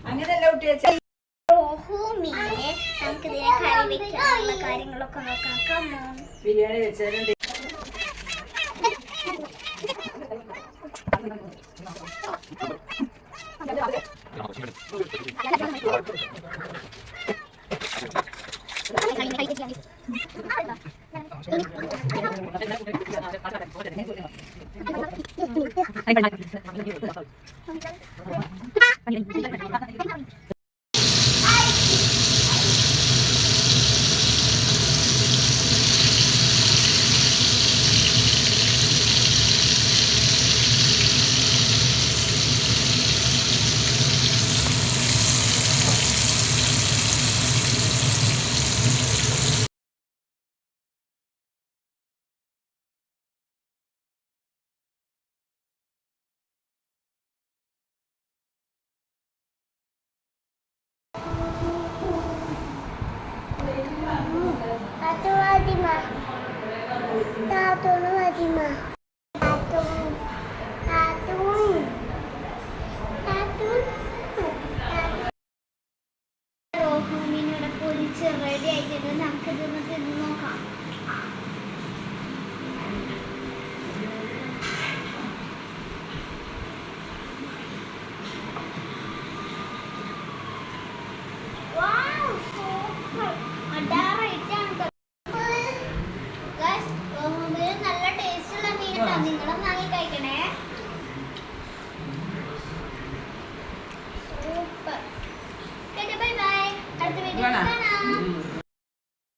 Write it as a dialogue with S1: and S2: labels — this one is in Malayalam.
S1: അങ്ങനെയല്ല കുട്ടി വെച്ചാൽ
S2: നമുക്ക് ഇതിനെ കറി വെക്കാനുള്ള കാര്യങ്ങളൊക്കെ നോക്കാം.
S1: ബിരിയാണി വെച്ചാലുണ്ട്.
S2: റെഡി ആയിട്ടുണ്ട്. നമുക്ക് ഇതൊന്ന് തിന്ന് നോക്കാം. നല്ല ടേസ്റ്റുള്ള മീനാണ്. നിങ്ങളും വാങ്ങി കഴിക്കണേ. സൂപ്പർ. Bye bye. അടുത്ത വീഡിയോ